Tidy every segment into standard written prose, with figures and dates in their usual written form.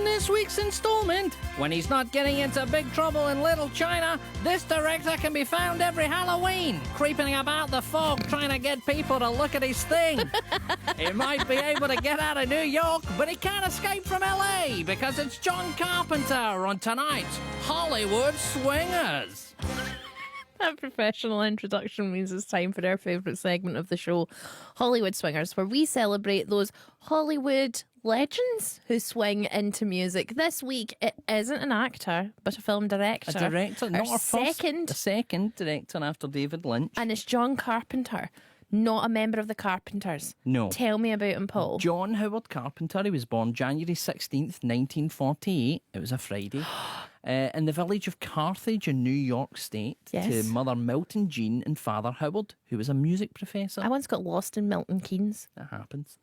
In this week's installment, when he's not getting into big trouble in Little China, this director can be found every Halloween, creeping about the fog trying to get people to look at his thing. He might be able to get out of New York, but he can't escape from LA because it's John Carpenter on tonight's Hollywood Swingers. That professional introduction means it's time for our favourite segment of the show, Hollywood Swingers, where we celebrate those Hollywood legends who swing into music. This week, it isn't an actor, but a film director. A director, not our second. The second director after David Lynch. And it's John Carpenter, not a member of the Carpenters. No. Tell me about him, Paul. John Howard Carpenter, he was born January 16th, 1948. It was a Friday. In the village of Carthage in New York State, Yes. to mother Milton Jean and father Howard, who was a music professor. I once got lost in Milton Keynes. That happens.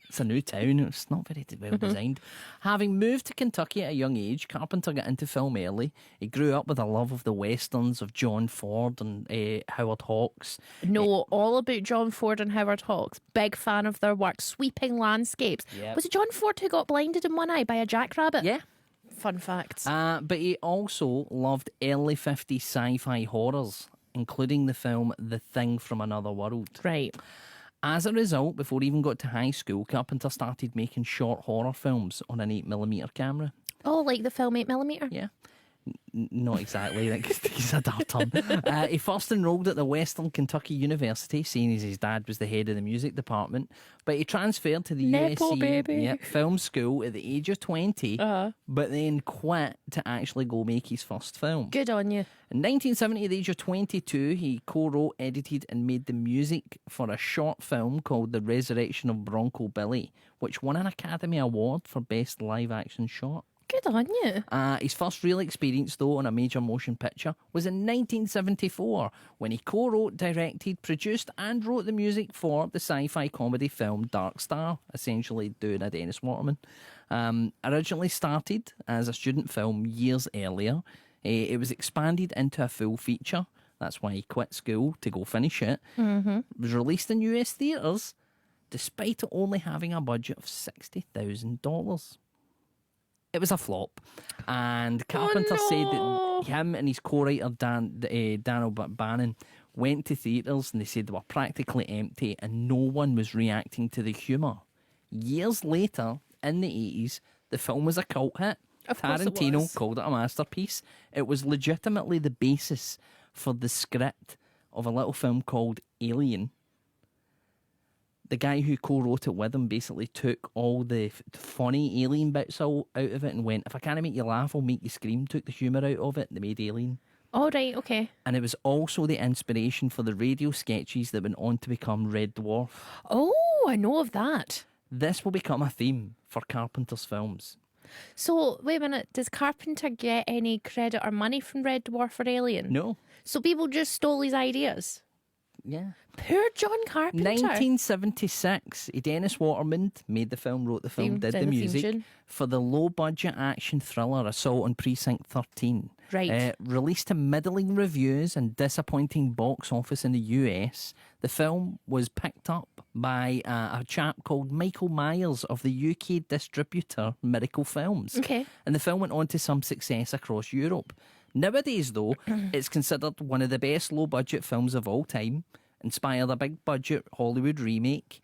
It's a new town. It's not very well designed. Having moved to Kentucky at a young age, Carpenter got into film early. He grew up with a love of the westerns of John Ford and Howard Hawks. Know all about John Ford and Howard Hawks. Big fan of their work. Sweeping landscapes. Yep. Was it John Ford who got blinded in one eye by a jackrabbit? Yeah. Fun facts. But he also loved early 50s sci-fi horrors, including the film The Thing from Another World. Right. As a result, before he even got to high school, Carpenter started making short horror films on an 8mm camera. Oh, like the film 8mm? Yeah. Not exactly. He's a dark term. He first enrolled at the Western Kentucky University, seeing as his dad was the head of the music department. But he transferred to the Nepo USC baby. film school at the age of 20, Uh-huh. but then quit to actually go make his first film. Good on you. In 1970, at the age of 22, he co-wrote, edited and made the music for a short film called The Resurrection of Bronco Billy, which won an Academy Award for Best Live Action Short. Good on you. His first real experience, though, on a major motion picture was in 1974 when he co-wrote, directed, produced and wrote the music for the sci-fi comedy film Dark Star, essentially doing a Dennis Waterman. Originally started as a student film years earlier, it was expanded into a full feature. That's why he quit school to go finish it. Mm-hmm. It was released in US theatres despite it only having a budget of $60,000. It was a flop, and Carpenter said that him and his co-writer Daniel Bannon went to theatres and they said they were practically empty and no one was reacting to the humour. Years later, in the 80s, the film was a cult hit. Of course it Tarantino was. called it a masterpiece. It was legitimately the basis for the script of a little film called Alien. The guy who co-wrote it with him basically took all the funny alien bits out of it and went, if I can't make you laugh, I'll make you scream. Took the humour out of it. They made Alien. All right, okay. And it was also the inspiration for the radio sketches that went on to become Red Dwarf. Oh, I know of that. This will become a theme for Carpenter's films. So, wait a minute. Does Carpenter get any credit or money from Red Dwarf or Alien? No. So people just stole his ideas? Yeah. Poor John Carpenter. 1976, Dennis Waterman made the film, wrote the film, did the theme music tune. for the low-budget action thriller Assault on Precinct 13. Right. Released to middling reviews and disappointing box office in the US, the film was picked up by a chap called Michael Myers of the UK distributor Miracle Films. Okay. And the film went on to some success across Europe. Nowadays, though, it's considered one of the best low-budget films of all time, inspired a big-budget Hollywood remake,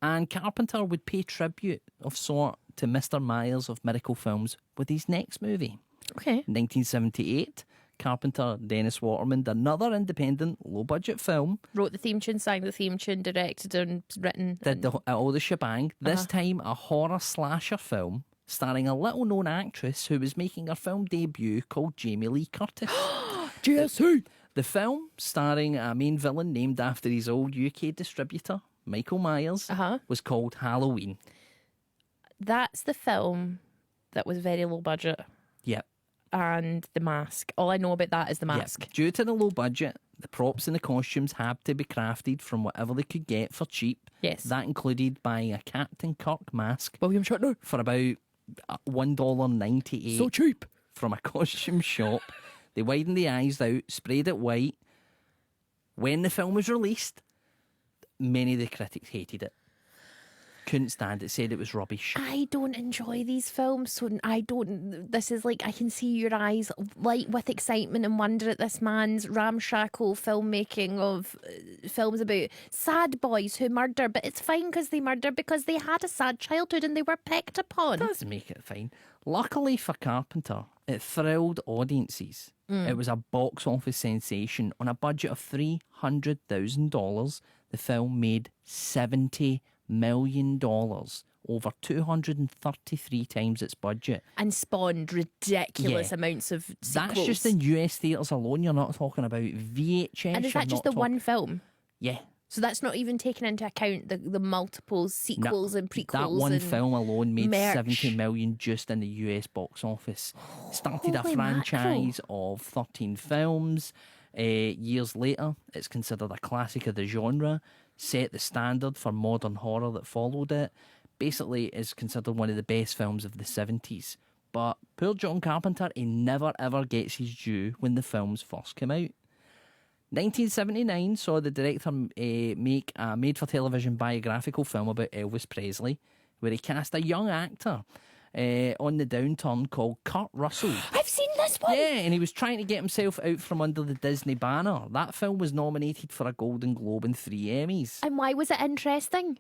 and Carpenter would pay tribute of sort to Mr. Myers of Miracle Films with his next movie. Okay. 1978, Carpenter, Dennis Waterman did another independent, low-budget film. Wrote the theme tune, sang the theme tune, directed and written. Did all the shebang. This time, a horror slasher film starring a little-known actress who was making her film debut called Jamie Lee Curtis. JSC! The film, starring a main villain named after his old UK distributor, Michael Myers, was called Halloween. That's the film that was very low budget. Yep. And The Mask. All I know about that is The Mask. Yep. Due to the low budget, the props and the costumes had to be crafted from whatever they could get for cheap. Yes. That included buying a Captain Kirk mask William Shatner. for about $1.98. So cheap. From a costume shop. They widened the eyes out, sprayed it white. When the film was released, many of the critics hated it. couldn't stand it, said it was rubbish. I don't enjoy these films, so I don't. This is like, I can see your eyes light with excitement and wonder at this man's ramshackle filmmaking of films about sad boys who murder, but it's fine because they murder because they had a sad childhood and they were picked upon. Doesn't make it fine. Luckily for Carpenter, it thrilled audiences. It was a box office sensation. On a budget of $300,000, the film made $70 million, over 233 times its budget. And spawned ridiculous amounts of sequels. That's just in US theatres alone. You're not talking about VHS. And is that just the one film? Yeah. So that's not even taking into account the multiple sequels and prequels. That one and film alone made merch. 70 million just in the US box office. Started Holy a franchise of 13 films. Years later, it's considered a classic of the genre, set the standard for modern horror that followed it. Basically, is considered one of the best films of the 70s. But poor John Carpenter, he never ever gets his due when the films first came out. 1979 saw the director make a made-for-television biographical film about Elvis Presley, where he cast a young actor on the downturn called Kurt Russell. I've seen this one. Yeah, and he was trying to get himself out from under the Disney banner. That film was nominated for a Golden Globe and 3 Emmys. And why was it interesting?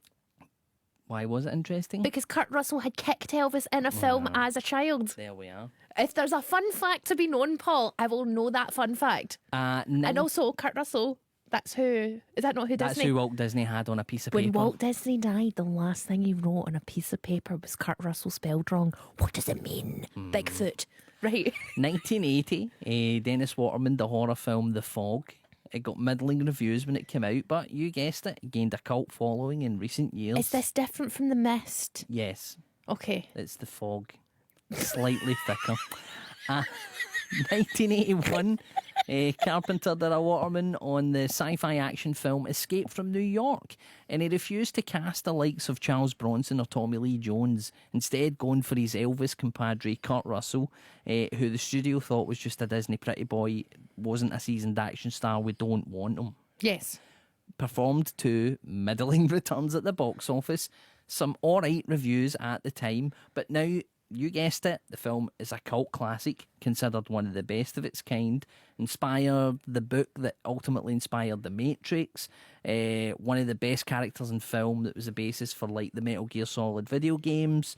Why was it interesting? Because Kurt Russell had kicked Elvis in a film as a child. There we are. If there's a fun fact to be known, Paul, I will know that fun fact. And also, Kurt Russell, that's who... Is that not who That's Disney... who Walt Disney had on a piece of When paper. Walt Disney died, the last thing he wrote on a piece of paper was Kurt Russell spelled wrong. What does it mean? Bigfoot. Right. 1980, Dennis Waterman, the horror film The Fog. It got middling reviews when it came out, but you guessed it, gained a cult following in recent years. Is this different from The Mist? Yes, Okay. it's The Fog. Slightly thicker. 1981, Carpenter did a Waterman on the sci-fi action film Escape from New York, and he refused to cast the likes of Charles Bronson or Tommy Lee Jones, instead going for his Elvis compadre Kurt Russell, who the studio thought was just a Disney pretty boy, wasn't a seasoned action star, we don't want him. Yes. Performed to middling returns at the box office, some alright reviews at the time, but now, you guessed it, the film is a cult classic, considered one of the best of its kind, inspired the book that ultimately inspired The Matrix, one of the best characters in film that was the basis for like the Metal Gear Solid video games.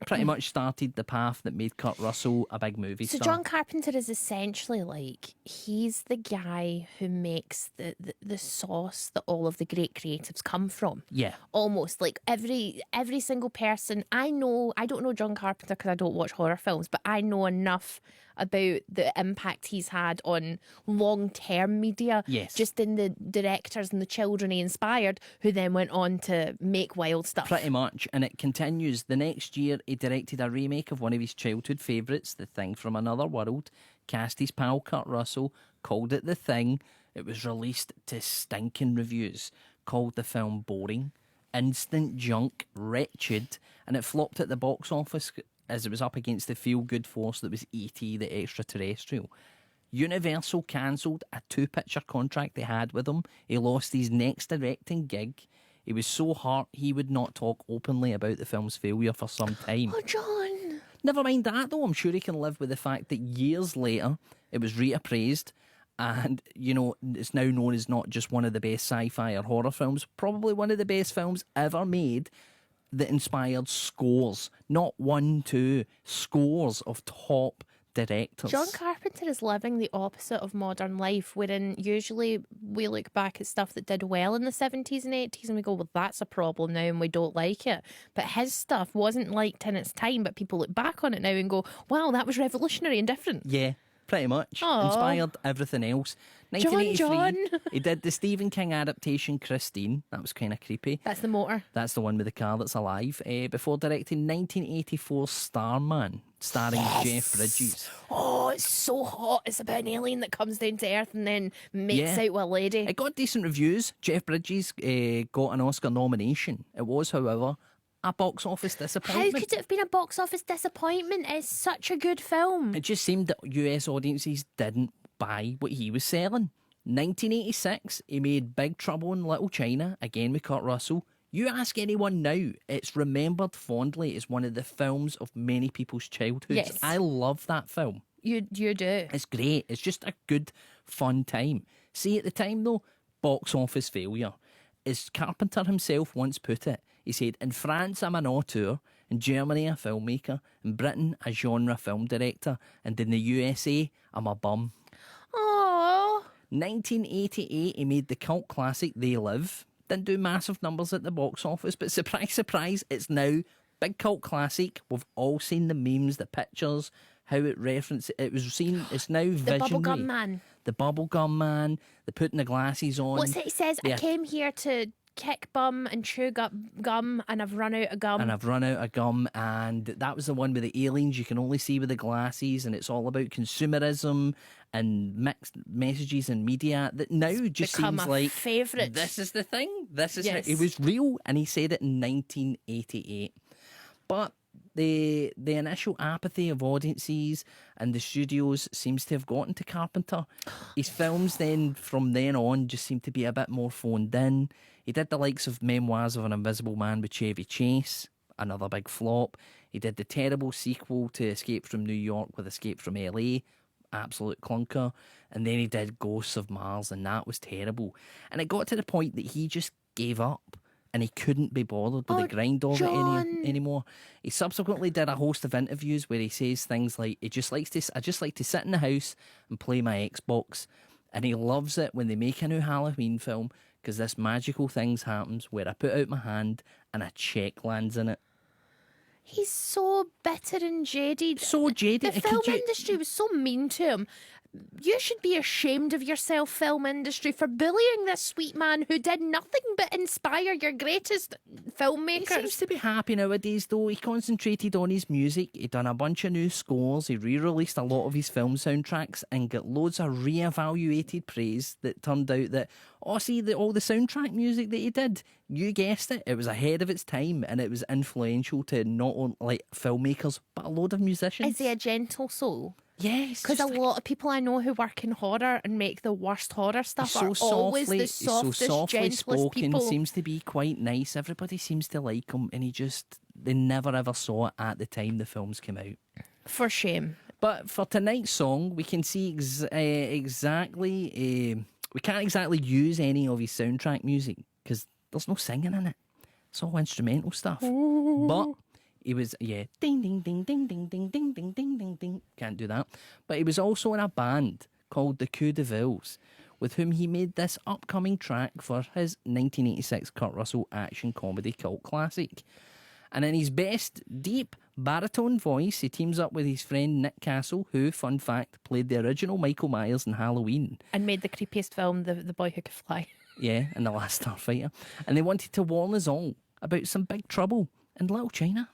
Pretty much started the path that made Kurt Russell a big movie So star. John Carpenter is essentially like, he's the guy who makes the sauce that all of the great creatives come from. Yeah. Almost like every single person I don't know John Carpenter because I don't watch horror films, but I know enough about the impact he's had on long-term media. Yes. Just in the directors and the children he inspired, who then went on to make wild stuff. Pretty much, and it continues. The next year, he directed a remake of one of his childhood favourites, The Thing from Another World, cast his pal Kurt Russell, called it The Thing. It was released to stinking reviews, called the film boring, instant junk, wretched, and it flopped at the box office as it was up against the feel-good force that was E.T. the Extraterrestrial. Universal cancelled a 2-picture contract they had with him. He lost his next directing gig. He was so hurt he would not talk openly about the film's failure for some time. Oh, John. Never mind that, though. I'm sure he can live with the fact that years later it was reappraised and, you know, it's now known as not just one of the best sci-fi or horror films, probably one of the best films ever made that inspired scores, not one, two, scores of top directors. John Carpenter is living the opposite of modern life, wherein usually we look back at stuff that did well in the 70s and 80s and we go, well, that's a problem now and we don't like it. But his stuff wasn't liked in its time, but people look back on it now and go, wow, that was revolutionary and different. Yeah, pretty much. Aw. Inspired everything else. John. 1983, he did the Stephen King adaptation Christine. That was kind of creepy. That's the motor. That's the one with the car that's alive. Before directing 1984 Starman, starring Jeff Bridges. Oh, it's so hot. It's about an alien that comes down to Earth and then makes out with a lady. It got decent reviews. Jeff Bridges got an Oscar nomination. It was, however, a box office How disappointment. could it have been a box office disappointment? It's such a good film. It just seemed that US audiences didn't buy what he was selling. 1986, he made Big Trouble in Little China, again with Kurt Russell. You ask anyone now, it's remembered fondly as one of the films of many people's childhoods. Yes. I love that film. You do. It's great. It's just a good, fun time. See, at the time, though, box office failure. As Carpenter himself once put it, he said, in France, I'm an auteur, in Germany, a filmmaker, in Britain, a genre film director, and in the USA, I'm a bum. Oh, 1988, he made the cult classic They Live. Didn't do massive numbers at the box office, but surprise, surprise, it's now big cult classic. We've all seen the memes, the pictures, how it references. It was seen. It's now the visionary. bubblegum man. The bubblegum man. The putting the glasses on. What's it? He says, I Yeah. came here to kick bum and chew gum, and I've run out of gum. And I've run out of gum, and that was the one with the aliens you can only see with the glasses, and it's all about consumerism and mixed messages and media that now just become seems a like favourite. this is the thing. This is Yes. it was real, and he said it in 1988. But the initial apathy of audiences and the studios seems to have gotten to Carpenter. His films then, from then on, just seem to be a bit more phoned in. He did the likes of Memoirs of an Invisible Man with Chevy Chase, another big flop. He did the terrible sequel to Escape from New York with Escape from LA, absolute clunker. And then he did Ghosts of Mars, and that was terrible. And it got to the point that he just gave up. And he couldn't be bothered with the grind of John. it anymore. He subsequently did a host of interviews where he says things like, I just like to sit in the house and play my Xbox. And he loves it when they make a new Halloween film because this magical thing happens where I put out my hand and a check lands in it. He's so bitter and jaded. So jaded. The And film could you- industry was so mean to him. You should be ashamed of yourself, film industry, for bullying this sweet man who did nothing but inspire your greatest He filmmakers. seems to be happy nowadays, though. He concentrated on his music. He done a bunch of new scores. He re-released a lot of his film soundtracks and got loads of re-evaluated praise that turned out that, all the soundtrack music that he did, you guessed it, it was ahead of its time and it was influential to not only like filmmakers, but a load of musicians. Is he a gentle soul? Yes. Because a lot of people I know who work in horror and make the worst horror stuff are always the he's so softest, softly gentlest spoken, people. seems to be quite nice. Everybody seems to like him, and they never ever saw it at the time the films came out. For shame. But for tonight's song, we can see exactly. We can't exactly use any of his soundtrack music because there's no singing in it. It's all instrumental stuff. But he was, ding, ding, ding, ding, ding, ding, ding, ding, ding, ding, ding. Can't do that. But he was also in a band called the Coup de Villes, with whom he made this upcoming track for his 1986 Kurt Russell action comedy cult classic. And in his best deep baritone voice, he teams up with his friend Nick Castle, who, fun fact, played the original Michael Myers in Halloween. And made the creepiest film, The Boy Who Could Fly. Yeah, in The Last Starfighter. And they wanted to warn us all about some big trouble in Little China.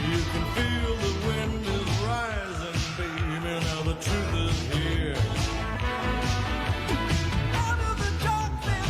You can feel the wind is rising, baby. Now the truth is here. Out of the darkness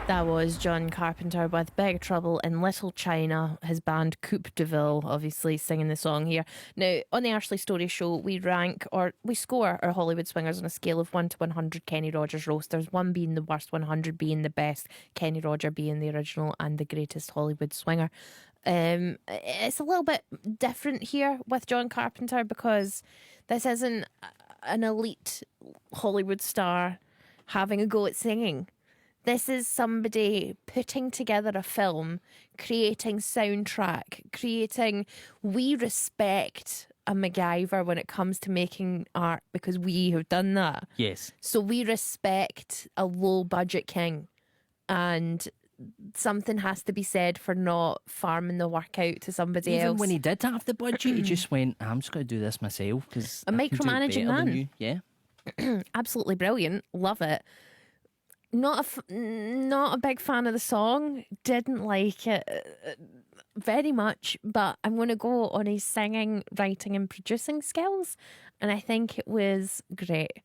That was John Carpenter with Big Trouble in Little China, his band Coupe de Ville, obviously singing the song here. Now, on the Ashley Storrie Show, we score our Hollywood swingers on a scale of 1 to 100 Kenny Rogers roasters, 1 being the worst, 100 being the best, Kenny Roger being the original and the greatest Hollywood swinger. It's a little bit different here with John Carpenter because this isn't an elite Hollywood star having a go at singing. This is somebody putting together a film, creating soundtrack, we respect a MacGyver when it comes to making art because we have done that. Yes. So we respect a low budget king, and something has to be said for not farming the work out to somebody Even else. when he did have the budget, he just went, I'm just going to do this myself because A micromanaging man. Yeah. Absolutely brilliant. Love it. Not a big fan of the song. Didn't like it very much, but I'm going to go on his singing, writing and producing skills, and I think it was great.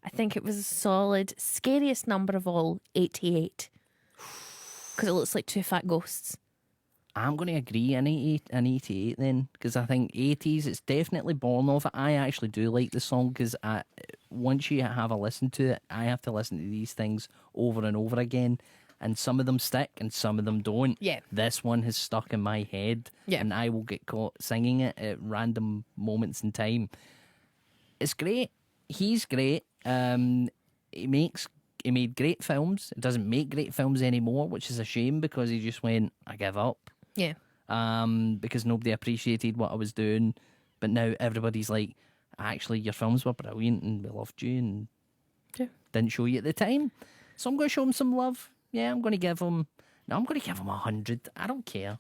I think it was a solid. Scariest number of all, 88, because it looks like two fat ghosts. I'm going to agree an 88 then, because I think 80s, it's definitely born of it. I actually do like the song because once you have a listen to it, I have to listen to these things over and over again, and some of them stick and some of them don't. Yeah. This one has stuck in my head, Yeah. and I will get caught singing it at random moments in time. It's great. He's great. He made great films. It doesn't make great films anymore, which is a shame because he just went, I give up. Yeah. Because nobody appreciated what I was doing. But now everybody's like, actually, your films were brilliant and we loved you and didn't show you at the time. So I'm going to show him some love. Yeah, I'm going to give him 100. I don't care.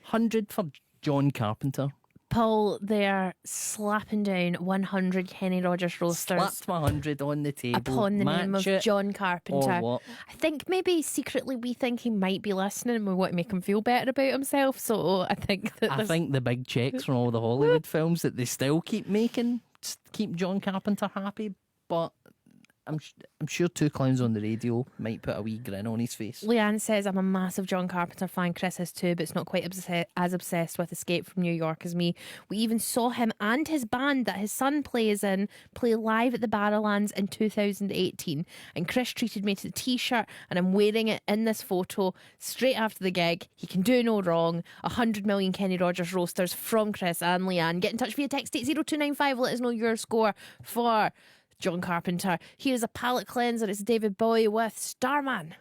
100 for John Carpenter. Paul, they're slapping down 100 Kenny Rogers roasters. Slapped 100 on the table. Upon the name of Match it John Carpenter. or what? I think maybe secretly we think he might be listening and we want to make him feel better about himself. So I think that I think the big checks from all the Hollywood films that they still keep making keep John Carpenter happy, but I'm sure Two Clowns on the Radio might put a wee grin on his face. Leanne says, I'm a massive John Carpenter fan. Chris is too, but it's not quite as obsessed with Escape from New York as me. We even saw him and his band that his son plays in play live at the Barrowlands in 2018. And Chris treated me to the t-shirt and I'm wearing it in this photo straight after the gig. He can do no wrong. 100 million Kenny Rogers roasters from Chris and Leanne. Get in touch via text 80295. Let us know your score for John Carpenter. Here's a palate cleanser. It's David Bowie with Starman.